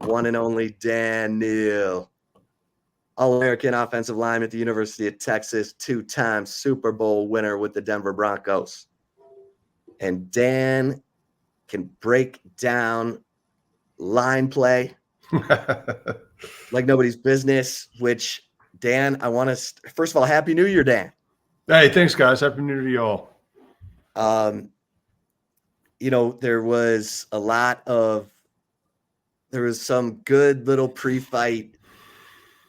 one and only Dan Neal, All-American offensive lineman at the University of Texas, 2-time Super Bowl winner with the Denver Broncos. And Dan can break down line play like nobody's business, which, Dan, I want to – first of all, Happy New Year, Dan. Hey, thanks, guys. Happy New Year to y'all. There was some good little pre-fight,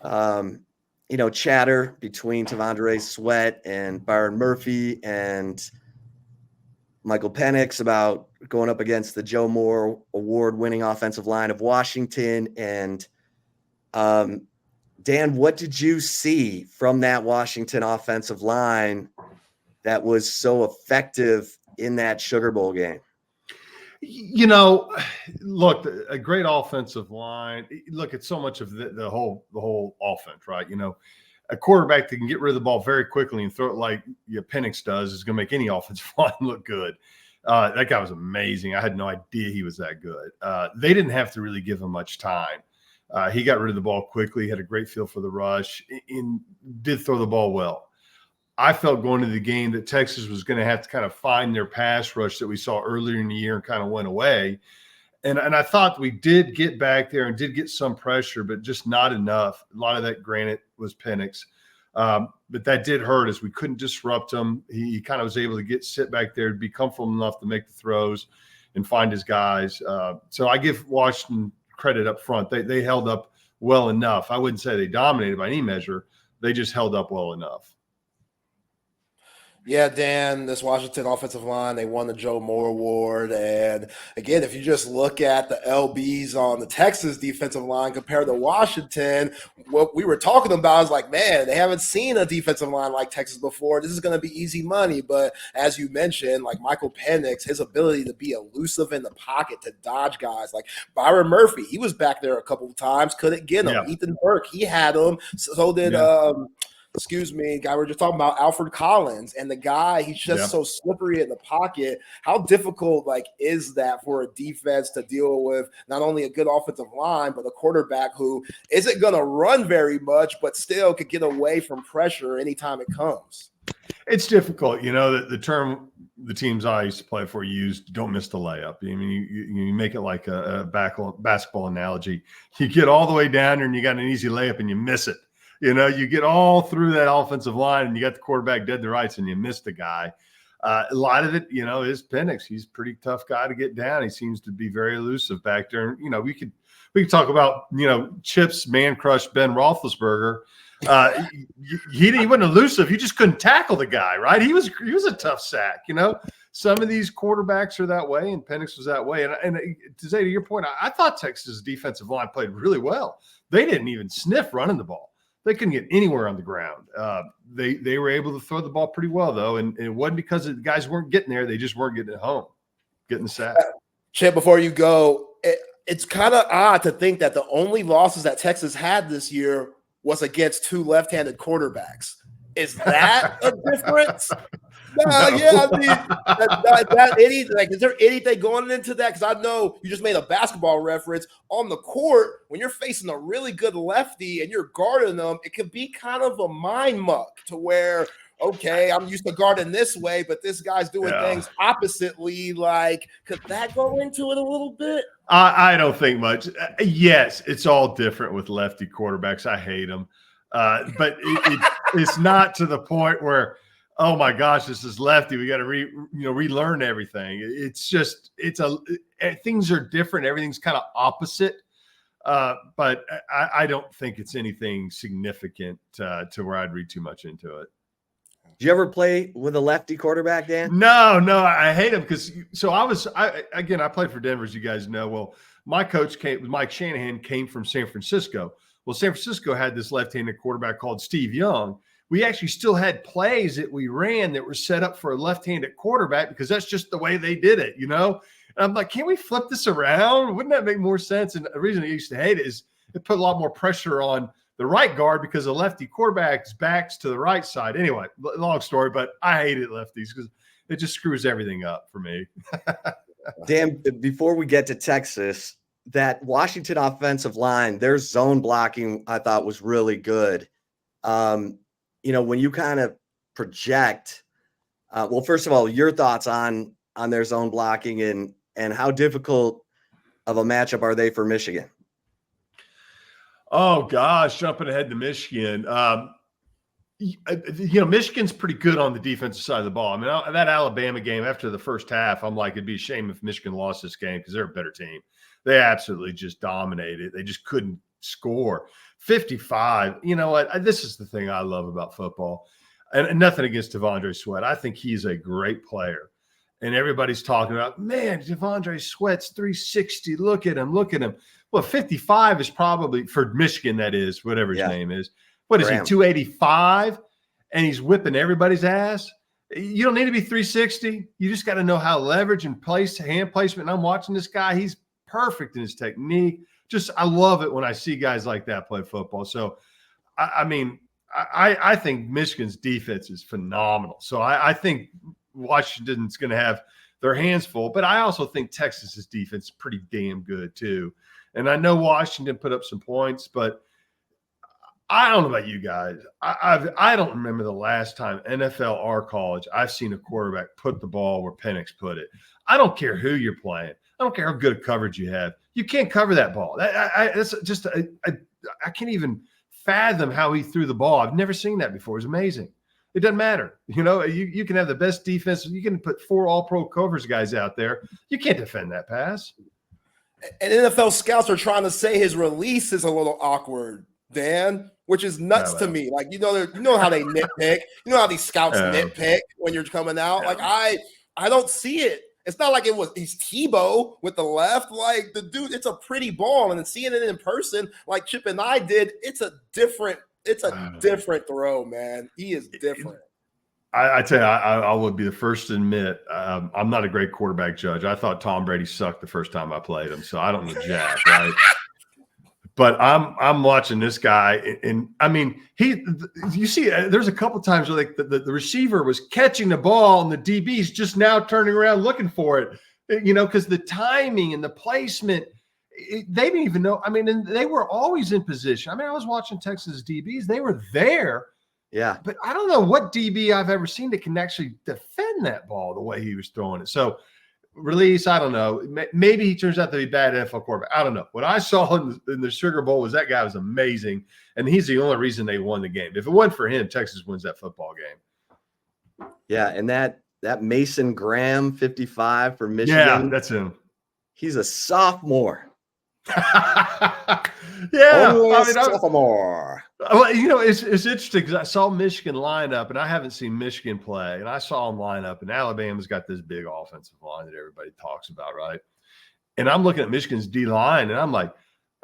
chatter between T'Vondre Sweat and Byron Murphy and Michael Penix about going up against the Joe Moore award-winning offensive line of Washington. And Dan, what did you see from that Washington offensive line that was so effective in that Sugar Bowl game? Look, a great offensive line. Look, it's so much of the whole offense, right? A quarterback that can get rid of the ball very quickly and throw it like Penix does is going to make any offensive line look good. That guy was amazing. I had no idea he was that good. They didn't have to really give him much time. He got rid of the ball quickly, had a great feel for the rush, and did throw the ball well. I felt going into the game that Texas was going to have to kind of find their pass rush that we saw earlier in the year and kind of went away. And I thought we did get back there and did get some pressure, but just not enough. A lot of that, granted, was Penix. But that did hurt us. We couldn't disrupt him. He kind of was able to sit back there, be comfortable enough to make the throws and find his guys. So I give Washington credit up front. They held up well enough. I wouldn't say they dominated by any measure. They just held up well enough. Yeah, Dan, this Washington offensive line, they won the Joe Moore Award. And again, if you just look at the LBs on the Texas defensive line compared to Washington, what we were talking about is like, man, they haven't seen a defensive line like Texas before. This is going to be easy money. But as you mentioned, like Michael Penix, his ability to be elusive in the pocket, to dodge guys. Like Byron Murphy, he was back there a couple of times, couldn't get him. Yeah. Ethan Burke, he had him. So did guy, we're just talking about Alfred Collins, and the guy, he's just so slippery in the pocket. How difficult, is that for a defense to deal with not only a good offensive line, but a quarterback who isn't going to run very much, but still could get away from pressure anytime it comes? It's difficult. The term the teams I used to play for used, don't miss the layup. I mean, you make it like a basketball analogy. You get all the way down there and you got an easy layup and you miss it. You get all through that offensive line and you got the quarterback dead to rights and you miss the guy. A lot of it, is Penix. He's a pretty tough guy to get down. He seems to be very elusive back there. We could talk about, Chip's man crush Ben Roethlisberger. He wasn't elusive. He just couldn't tackle the guy, right? He was a tough sack. Some of these quarterbacks are that way, and Penix was that way. And to say to your point, I thought Texas' defensive line played really well. They didn't even sniff running the ball. They couldn't get anywhere on the ground. They were able to throw the ball pretty well, though, and it wasn't because the guys weren't getting there. They just weren't getting it home, getting the sack. Chip, before you go, it's kind of odd to think that the only losses that Texas had this year was against two left-handed quarterbacks. Is that a difference? Yeah, I mean, is there anything going into that? Because I know you just made a basketball reference. On the court, when you're facing a really good lefty and you're guarding them, it can be kind of a mind muck to where, okay, I'm used to guarding this way, but this guy's doing things oppositely. Could that go into it a little bit? I don't think much. Yes, it's all different with lefty quarterbacks. I hate them. But it's not to the point where, oh my gosh, this is lefty. We got to relearn everything. It's just things are different. Everything's kind of opposite. But I don't think it's anything significant to where I'd read too much into it. Did you ever play with a lefty quarterback, Dan? No, I hate him because I played for Denver, as you guys know. Well, my coach Mike Shanahan came from San Francisco. Well, San Francisco had this left-handed quarterback called Steve Young. We actually still had plays that we ran that were set up for a left-handed quarterback because that's just the way they did it, And I'm like, can't we flip this around? Wouldn't that make more sense? And the reason I used to hate it is it put a lot more pressure on the right guard because the lefty quarterback's back's to the right side. Anyway, long story, but I hated lefties because it just screws everything up for me. Dan, before we get to Texas, that Washington offensive line, their zone blocking, I thought was really good. When you kind of project, well, first of all, your thoughts on their zone blocking and how difficult of a matchup are they for Michigan? Oh gosh, jumping ahead to Michigan. Michigan's pretty good on the defensive side of the ball. I mean, that Alabama game after the first half, I'm like, it'd be a shame if Michigan lost this game because they're a better team. They absolutely just dominated. They just couldn't score. 55. You know what? This is the thing I love about football. And nothing against Devondre Sweat. I think he's a great player. And everybody's talking about, man, Devondre Sweat's 360. Look at him. Well, 55 is probably, for Michigan, that is, whatever his name is. What is he, 285? And he's whipping everybody's ass? You don't need to be 360. You just got to know how to leverage and hand placement. And I'm watching this guy. He's perfect in his technique. I love it when I see guys like that play football. So, I think Michigan's defense is phenomenal. So I think Washington's going to have their hands full. But I also think Texas's defense is pretty damn good too. And I know Washington put up some points, but I don't know about you guys. I don't remember the last time NFL or college I've seen a quarterback put the ball where Penix put it. I don't care who you're playing. I don't care how good a coverage you have. You can't cover that ball. That's just I can't even fathom how he threw the ball. I've never seen that before. It's amazing. It doesn't matter. You can have the best defense. You can put 4 all-pro covers guys out there. You can't defend that pass. And NFL scouts are trying to say his release is a little awkward, Dan, which is nuts to me. Like, you know how they nitpick. You know how these scouts nitpick when you're coming out. Like, I don't see it. It's not like he's Tebow with the left. Like, the dude, it's a pretty ball. And then seeing it in person, like Chip and I did, it's a different throw, man. He is different. I tell you, I would be the first to admit I'm not a great quarterback judge. I thought Tom Brady sucked the first time I played him, so I don't know jack, right? But I'm watching this guy, and I mean, you see, there's a couple times where like the receiver was catching the ball, and the DB's just now turning around looking for it, because the timing and the placement, they didn't even know. I mean, and they were always in position. I mean, I was watching Texas DBs; they were there. Yeah. But I don't know what DB I've ever seen that can actually defend that ball the way he was throwing it. So release, I don't know. Maybe he turns out to be a bad NFL quarterback. I don't know. What I saw in the Sugar Bowl was that guy was amazing, and he's the only reason they won the game. If it wasn't for him, Texas wins that football game. Yeah, and that Mason Graham 55 for Michigan. Yeah, that's him. He's a sophomore. Sophomore. Well, it's interesting because I saw Michigan line up, and I haven't seen Michigan play, and I saw them line up, and Alabama's got this big offensive line that everybody talks about, right? And I'm looking at Michigan's D line, and I'm like,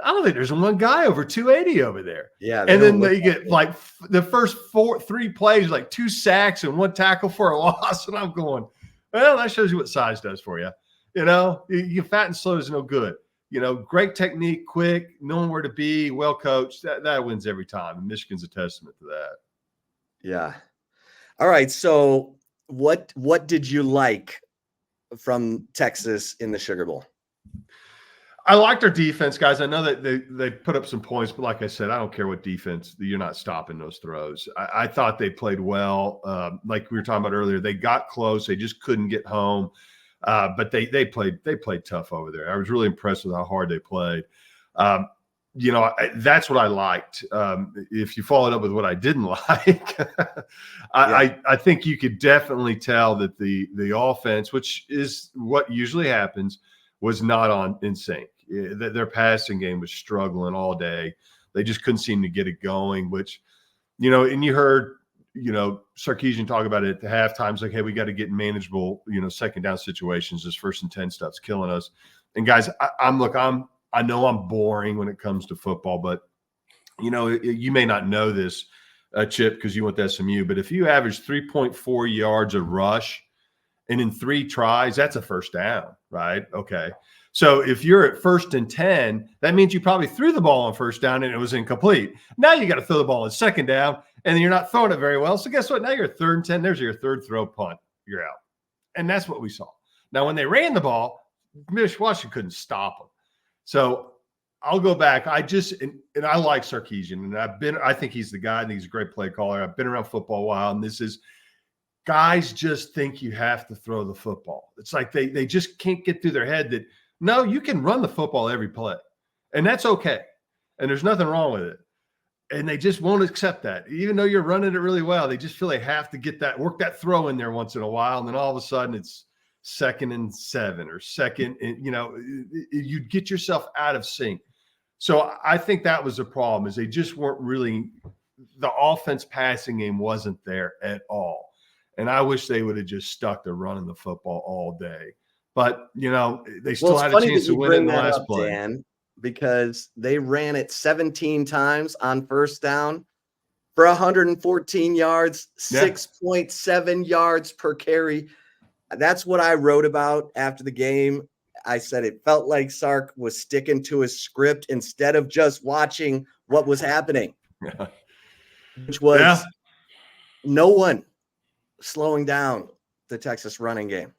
I don't think there's one guy over 280 over there. Yeah, and then they get like the first 3 plays, like 2 sacks and 1 tackle for a loss, and I'm going, well, that shows you what size does for you. You fat and slow is no good. Great technique, quick, knowing where to be, well coached. That wins every time. And Michigan's a testament to that. Yeah. All right. So what did you like from Texas in the Sugar Bowl? I liked our defense, guys. I know that they put up some points, but like I said, I don't care what defense. You're not stopping those throws. I thought they played well. Like we were talking about earlier, they got close. They just couldn't get home. But they played tough over there. I was really impressed with how hard they played. That's what I liked. If you followed up with what I didn't like, I think you could definitely tell that the offense, which is what usually happens, was not in sync. Their passing game was struggling all day. They just couldn't seem to get it going, which, and you heard, Sarkisian talk about it at the halftime. It's like, hey, we got to get manageable, second down situations. This 1st and 10 stuff's killing us. And guys, I know I'm boring when it comes to football, but you may not know this, Chip, because you went to SMU, but if you average 3.4 yards a rush and in 3 tries, that's a first down, right? Okay. So if you're at 1st and 10, that means you probably threw the ball on 1st down and it was incomplete. Now you got to throw the ball on 2nd down, and you're not throwing it very well. So guess what? Now you're 3rd and 10. There's your 3rd throw, punt. You're out. And that's what we saw. Now, when they ran the ball, Washington couldn't stop them. So I'll go back. And I like Sarkisian, and I think he's the guy. I think he's a great play caller. I've been around football a while, and guys just think you have to throw the football. It's like they just can't get through their head that, no, you can run the football every play, and that's okay. And there's nothing wrong with it. And they just won't accept that. Even though you're running it really well, they just feel they have to work that throw in there once in a while. And then all of a sudden it's 2nd and 7 or second, and you get yourself out of sync. So I think that was a problem, is they just weren't really, the offense passing game wasn't there at all. And I wish they would have just stuck to running the football all day. But, they still had a chance to win in the last play. Dan, because they ran it 17 times on first down for 114 yards, 6.7 yards per carry. That's what I wrote about after the game. I said it felt like Sark was sticking to his script instead of just watching what was happening, which was no one slowing down the Texas running game.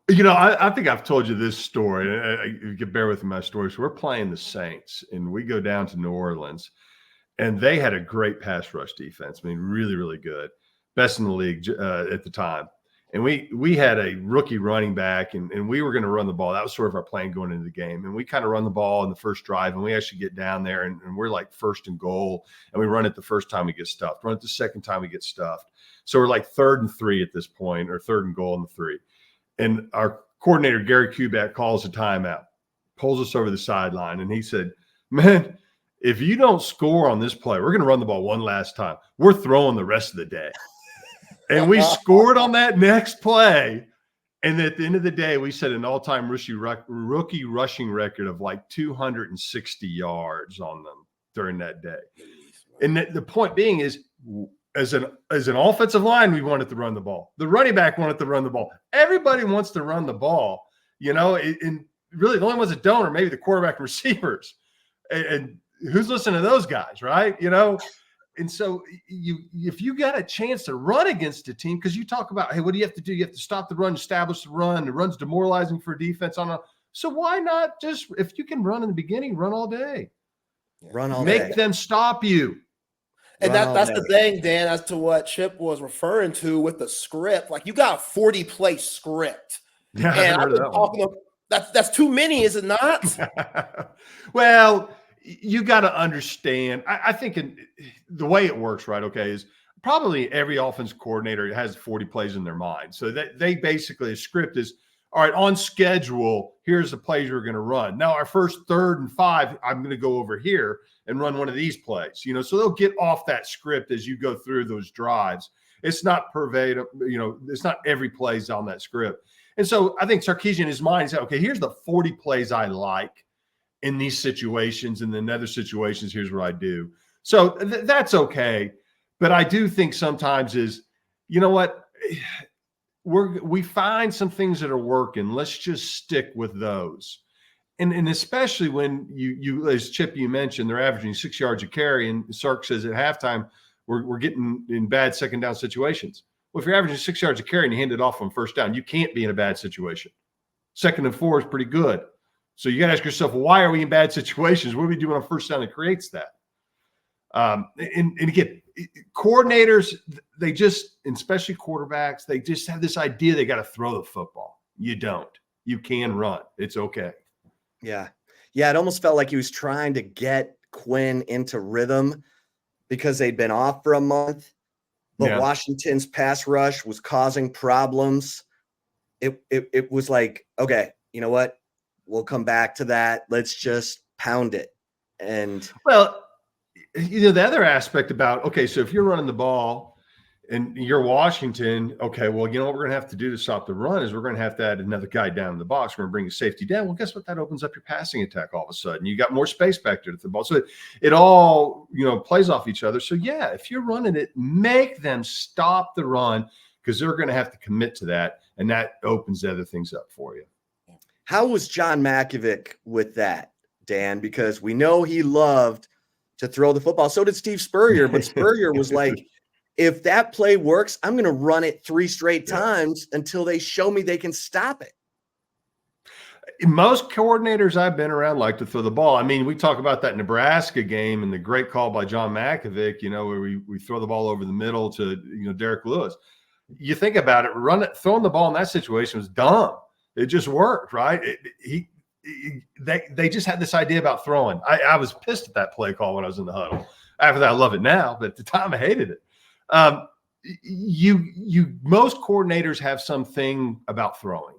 I think I've told you this story. You can bear with me, my story. So we're playing the Saints, and we go down to New Orleans, and they had a great pass rush defense. I mean, really, really good. Best in the league at the time. And we had a rookie running back, and we were going to run the ball. That was sort of our plan going into the game. And we kind of run the ball in the first drive, and we actually get down there, and we're like 1st and goal, and we run it the first time we get stuffed. Run it the second time we get stuffed. So we're like 3rd and 3 at this point, or 3rd and goal in the 3. And our coordinator, Gary Kuback, calls a timeout, pulls us over the sideline, and he said, man, if you don't score on this play, we're going to run the ball one last time. We're throwing the rest of the day. And we scored on that next play. And at the end of the day, we set an all-time rookie rushing record of like 260 yards on them during that day. And the point being is, as an offensive line, we wanted to run the ball. The running back wanted to run the ball. Everybody wants to run the ball, and really the only ones that don't are maybe the quarterback and receivers. And who's listening to those guys, right? And so if you got a chance to run against a team, because you talk about, hey, what do you have to do? You have to stop the run, establish the run. The run's demoralizing for defense. So why not just, if you can run in the beginning, run all day. Run all day. Make them stop you. And that's the thing, Dan, as to what Chip was referring to with the script. Like, you got a 40-play script. Yeah, and I've been talking that's too many, is it not? Well, you got to understand. I think the way it works, right, is probably every offense coordinator has 40 plays in their mind. So that they basically, a script is, all right, on schedule, here's the plays we're going to run. Now, our first 3rd and 5, I'm going to go over here and run one of these plays. So they'll get off that script as you go through those drives. It's not pervasive, it's not every play's on that script. And so I think Sarkisian in his mind said, okay, here's the 40 plays I like in these situations, and then other situations, here's what I do. So that's okay. But I do think sometimes is, what, we find some things that are working. Let's just stick with those. And especially when you as Chip, you mentioned, they're averaging 6 yards a carry, and Sark says at halftime, we're getting in bad second down situations. Well, if you're averaging 6 yards a carry and you hand it off on first down, you can't be in a bad situation. 2nd and 4 is pretty good. So you got to ask yourself, why are we in bad situations? What are we doing on first down that creates that? And again, coordinators, they just, and especially quarterbacks, they just have this idea they got to throw the football. You don't. You can run. It's okay. Yeah. It almost felt like he was trying to get Quinn into rhythm because they'd been off for a month, but Washington's pass rush was causing problems. It was like, okay, you know what? We'll come back to that. Let's just pound it. And the other aspect about, okay, so if you're running the ball and you're Washington, okay, well, what we're going to have to do to stop the run is we're going to have to add another guy down in the box. We're going to bring a safety down. Well, guess what? That opens up your passing attack all of a sudden. You got more space back there to the ball. So it all, plays off each other. So yeah, if you're running it, make them stop the run, because they're going to have to commit to that. And that opens the other things up for you. How was John Makovic with that, Dan? Because we know he loved to throw the football. So did Steve Spurrier, but Spurrier was like, if that play works, I'm going to run it 3 straight times until they show me they can stop it. Most coordinators I've been around like to throw the ball. I mean, we talk about that Nebraska game and the great call by John Malkovich, where we throw the ball over the middle to, Derek Lewis. You think about it, throwing the ball in that situation was dumb. It just worked, right? They just had this idea about throwing. I was pissed at that play call when I was in the huddle. After that, I love it now, but at the time I hated it. Most coordinators have something about throwing,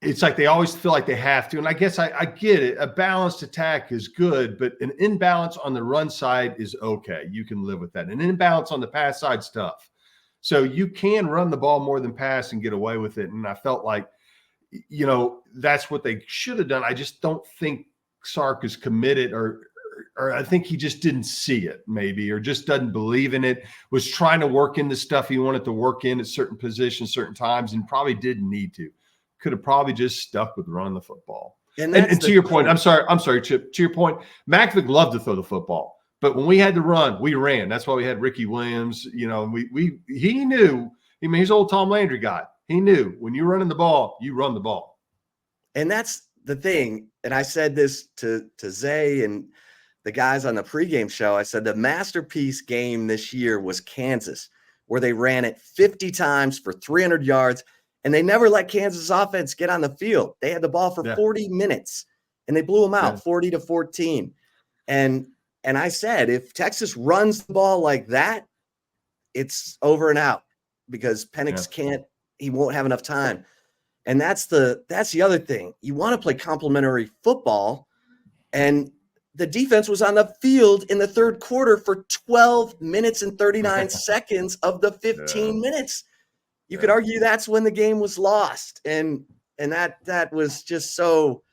it's like they always feel like they have to. And I guess I get it. A balanced attack is good, but an imbalance on the run side is okay. You can live with that. An imbalance on the pass side is tough. So you can run the ball more than pass and get away with it. And I felt like, that's what they should have done. I just don't think Sark is committed, or I think he just didn't see it maybe, or just doesn't believe in it, was trying to work in the stuff he wanted to work in at certain positions, certain times, and probably didn't need to. Could have probably just stuck with running the football. And to your point, I'm sorry, Chip, to your point, Malkovich loved to throw the football, but when we had to run, we ran. That's why we had Ricky Williams, he knew, he's old Tom Landry guy. He knew when you're running the ball, you run the ball. And that's the thing. And I said this to Zay and the guys on the pregame show. I said the masterpiece game this year was Kansas, where they ran it 50 times for 300 yards. And they never let Kansas offense get on the field. They had the ball for 40 minutes, and they blew them out 40-14. And I said, if Texas runs the ball like that, it's over and out, because Penix he won't have enough time. And that's the other thing. You want to play complementary football, and the defense was on the field in the third quarter for 12 minutes and 39 seconds of the 15 minutes. You could argue that's when the game was lost. And that was just so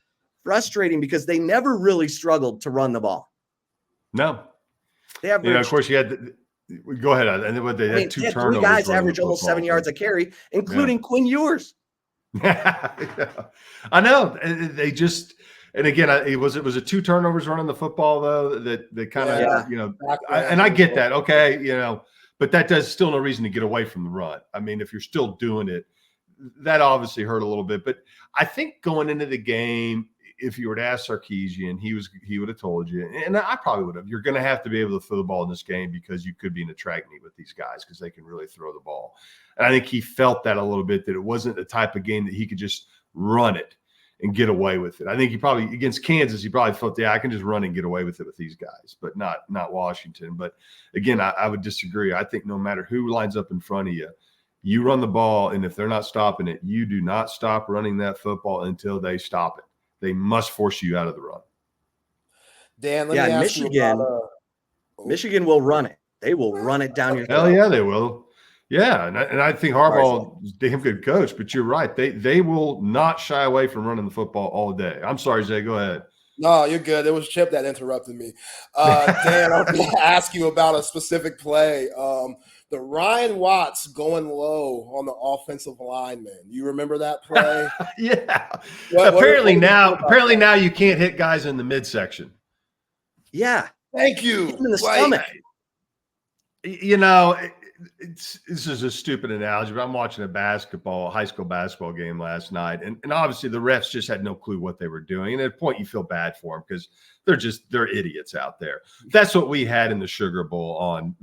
frustrating, because they never really struggled to run the ball. No. They averaged, of course, you had go ahead. And then they had 2 turnovers. 3 guys average almost 7 yards a carry, including Quinn Ewers. I know. They just, and again, it was 2 turnovers running the football, though, that they kind of, and I get that. Okay. But that does still no reason to get away from the run. I mean, if you're still doing it, that obviously hurt a little bit. But I think going into the game, if you were to ask Sarkisian, he would have told you, and I probably would have, you're going to have to be able to throw the ball in this game, because you could be in a track meet with these guys, because they can really throw the ball. And I think he felt that a little bit, that it wasn't the type of game that he could just run it and get away with it. I think he probably, against Kansas, he probably felt, I can just run and get away with it with these guys, but not Washington. But again, I would disagree. I think no matter who lines up in front of you, you run the ball, and if they're not stopping it, you do not stop running that football until they stop it. They must force you out of the run. Dan, let me ask you about Michigan will run it. They will run it down your throat. Hell yeah, they will. Yeah, and I think Harbaugh is a damn good coach, but you're right. They will not shy away from running the football all day. I'm sorry, Zay, go ahead. No, you're good. It was Chip that interrupted me. Dan, I want to ask you about a specific play. The Ryan Watts going low on the offensive lineman. You remember that play? Yeah. Apparently now you can't hit guys in the midsection. Yeah. Thank you. Hit him in the stomach. This is a stupid analogy, but I'm watching a high school basketball game last night, and obviously the refs just had no clue what they were doing. And at a point, you feel bad for them, because they're idiots out there. That's what we had in the Sugar Bowl on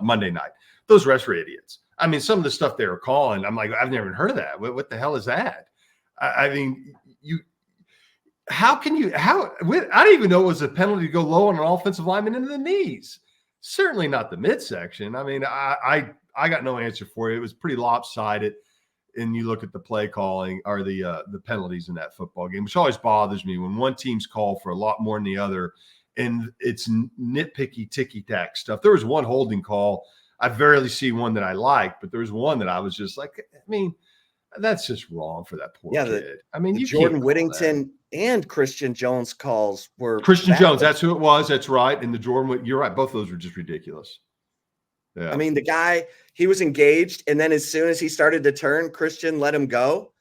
Monday night. Those refs were idiots. I mean, some of the stuff they were calling, I'm like, I've never heard of that. What the hell is that? I mean, I didn't even know it was a penalty to go low on an offensive lineman into the knees. Certainly not the midsection. I mean, I got no answer for you. It was pretty lopsided. And you look at the play calling, or the penalties in that football game, which always bothers me when one team's called for a lot more than the other, and it's nitpicky, ticky-tack stuff. There was one holding call. I rarely see one that I like, but there was one that I was just like, I mean, that's just wrong for that poor kid. I mean, you Jordan Whittington and Christian Jones calls were Christian Jones. That's who it was. That's right. And the Jordan, you're right. Both of those were just ridiculous. Yeah. I mean, the guy, he was engaged, and then as soon as he started to turn, Christian let him go,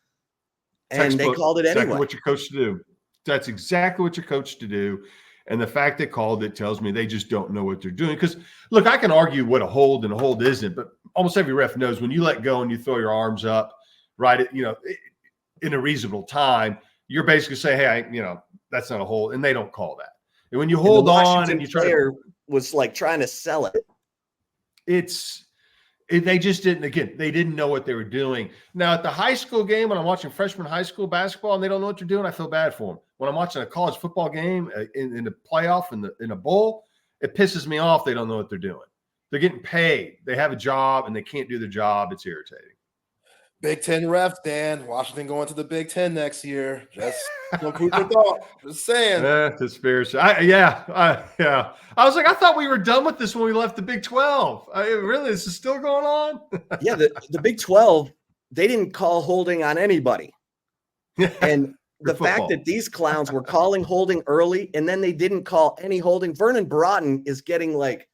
and they called it anyway. Exactly what you're coached to do. That's exactly what you're coached to do. And the fact they called it tells me they just don't know what they're doing. Because, look, I can argue what a hold and a hold isn't, but almost every ref knows when you let go and you throw your arms up, right? in a reasonable time, you're basically saying, hey, that's not a hold, and they don't call that. And when you hold on and you try to, was like trying to sell it. They just didn't. Again, they didn't know what they were doing. Now at the high school game, when I'm watching freshman high school basketball and they don't know what they're doing, I feel bad for them. When I'm watching a college football game in the playoff in a bowl, it pisses me off. They don't know what they're doing. They're getting paid. They have a job and they can't do their job. It's irritating. Big Ten refs, Dan. Washington going to the Big Ten next year. Just don't food for thought. Just saying. Conspiracy. I was like, I thought we were done with this when we left the Big 12. Really, this is still going on? Yeah, the Big 12, they didn't call holding on anybody. And the fact that these clowns were calling holding early and then they didn't call any holding. Vernon Broughton is getting like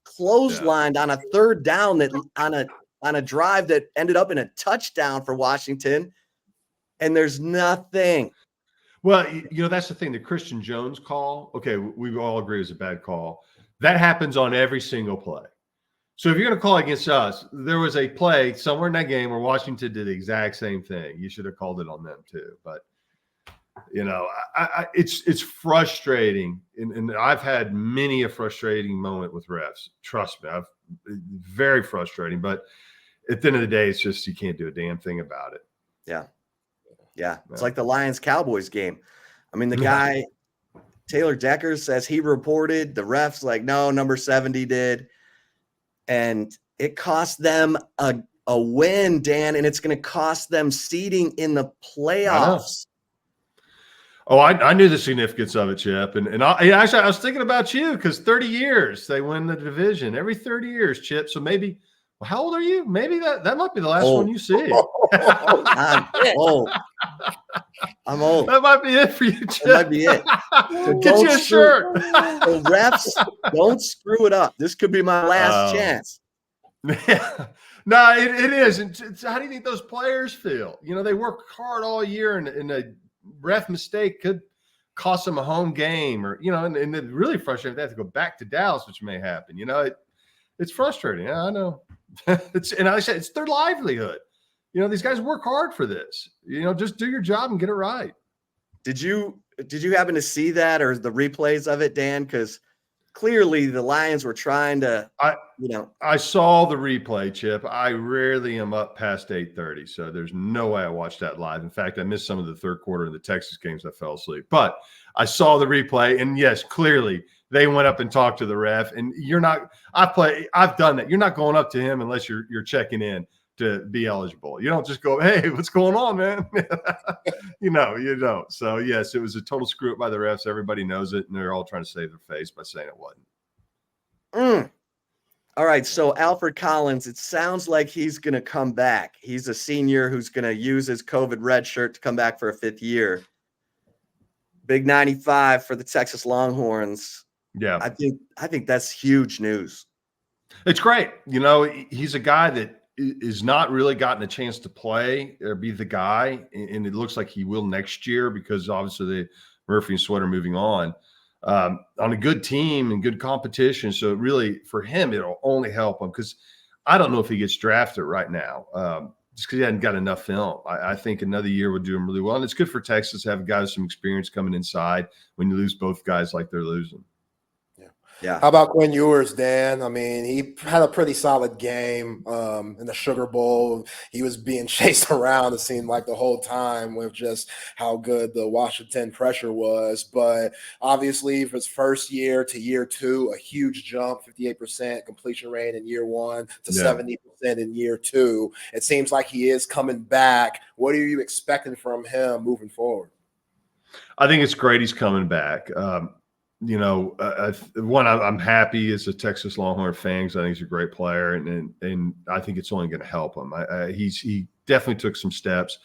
clotheslined on a third down that on a drive that ended up in a touchdown for Washington, and there's nothing. Well, that's the thing. The Christian Jones call, okay, we all agree it was a bad call. That happens on every single play. So if you're going to call against us, there was a play somewhere in that game where Washington did the exact same thing. You should have called it on them too. But, it's frustrating. And I've had many a frustrating moment with refs. Trust me, very frustrating. But at the end of the day, it's just you can't do a damn thing about it. Yeah. It's like the Lions-Cowboys game. I mean, the guy, Taylor Decker, says he reported. The ref's like, no, number 70 did. And it cost them a win, Dan, and it's going to cost them seeding in the playoffs. I knew the significance of it, Chip. And I was thinking about you because 30 years they win the division. Every 30 years, Chip. So maybe – how old are you? Maybe that might be the last one you see. I'm old. I'm old. That might be it for you, Chip. That might be it. So get you a shirt. The refs, don't screw it up. This could be my last chance. Yeah. No, it is. And how do you think those players feel? They work hard all year, and a ref mistake could cost them a home game, or and it really frustrating if they have to go back to Dallas, which may happen. It's frustrating. Yeah, I know. And I said it's their livelihood. These guys work hard for this. Just do your job and get it right. Did you happen to see that or the replays of it, Dan? Because clearly the Lions were trying to. I saw the replay, Chip. I rarely am up past 8:30, so there's no way I watched that live. In fact, I missed some of the third quarter of the Texas games. I fell asleep, but I saw the replay, and yes, clearly. They went up and talked to the ref, and you're not. I've done that. You're not going up to him unless you're checking in to be eligible. You don't just go, "Hey, what's going on, man?" You don't. So yes, it was a total screw up by the refs. Everybody knows it, and they're all trying to save their face by saying it wasn't. All right. So Alfred Collins, it sounds like he's going to come back. He's a senior who's going to use his COVID red shirt to come back for a 5th year. Big 95 for the Texas Longhorns. Yeah, I think that's huge news. It's great. He's a guy that is not really gotten a chance to play or be the guy, and it looks like he will next year because obviously the Murphy and Sweat are moving on a good team and good competition. So really, for him, it'll only help him because I don't know if he gets drafted right now just because he hadn't got enough film. I think another year would do him really well, and it's good for Texas to have guys with some experience coming inside when you lose both guys like they're losing. Yeah. How about Quinn Ewers, Dan? I mean, he had a pretty solid game in the Sugar Bowl. He was being chased around, it seemed like, the whole time with just how good the Washington pressure was. But obviously, for his first year to year 2, a huge jump, 58% completion rate in year 1 to 70% in year 2. It seems like he is coming back. What are you expecting from him moving forward? I think it's great he's coming back. I'm happy as a Texas Longhorn fan because I think he's a great player, and I think it's only going to help him. He definitely took some steps,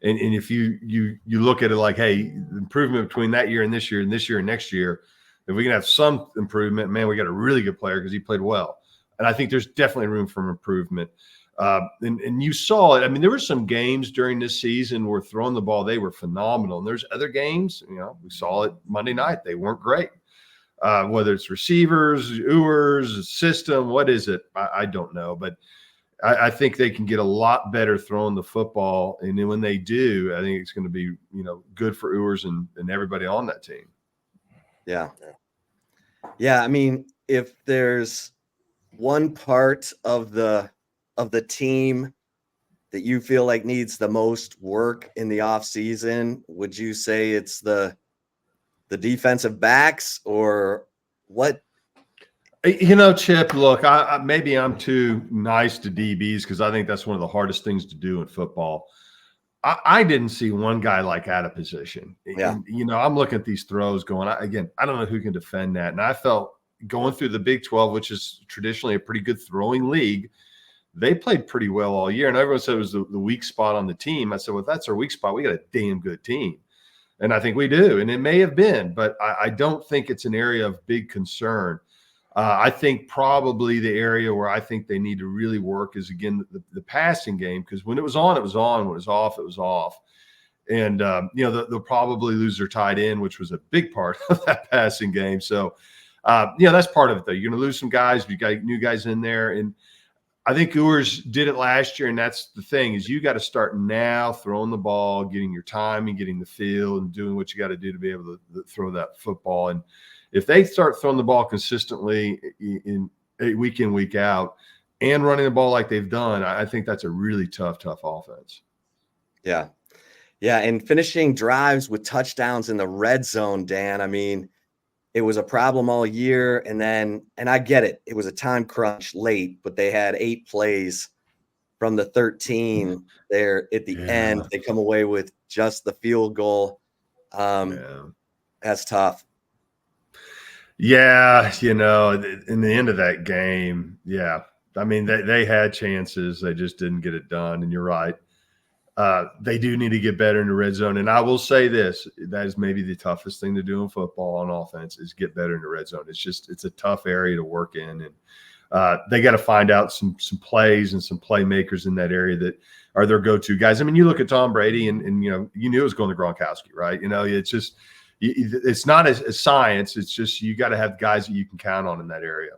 and if you look at it like, hey, improvement between that year and this year and this year and next year, if we can have some improvement, man, we got a really good player because he played well, and I think there's definitely room for improvement. And you saw it. I mean, there were some games during this season where throwing the ball, they were phenomenal, and there's other games, we saw it Monday night, they weren't great. Whether it's receivers, Ewers, system, what is it? I don't know. But I think they can get a lot better throwing the football. And then when they do, I think it's going to be, good for Ewers and everybody on that team. Yeah. Yeah. I mean, if there's one part of the team that you feel like needs the most work in the off season, would you say it's the defensive backs, or what? Chip, look, I maybe I'm too nice to DBs because I think that's one of the hardest things to do in football. I didn't see one guy like out of position. Yeah. And, I'm looking at these throws going, I don't know who can defend that. And I felt going through the Big 12, which is traditionally a pretty good throwing league, they played pretty well all year. And everyone said it was the weak spot on the team. I said, well, if that's our weak spot, we got a damn good team. And I think we do. And it may have been, but I don't think it's an area of big concern. I think probably the area where I think they need to really work is, again, the passing game, because when it was on, it was on. When it was off, it was off. And, they'll probably lose their tight end, which was a big part of that passing game. So, that's part of it, though. You're going to lose some guys. You got new guys in there. And I think Ewers did it last year, and that's the thing, is you got to start now throwing the ball, getting your time and getting the feel and doing what you got to do to be able to throw that football. And if they start throwing the ball consistently in week in, week out, and running the ball like they've done, I think that's a really tough offense. Yeah. Yeah, and finishing drives with touchdowns in the red zone, Dan, I mean, it was a problem all year. And I get it, it was a time crunch late, but they had 8 plays from the 13 there at the end. They come away with just the field goal. That's tough. Yeah, in the end of that game, I mean, they had chances. They just didn't get it done. And you're right. They do need to get better in the red zone. And I will say this, that is maybe the toughest thing to do in football on offense, is get better in the red zone. It's a tough area to work in. And they got to find out some plays and some playmakers in that area that are their go-to guys. I mean, you look at Tom Brady and you knew it was going to Gronkowski, right? It's just, it's not as science. It's just, you got to have guys that you can count on in that area.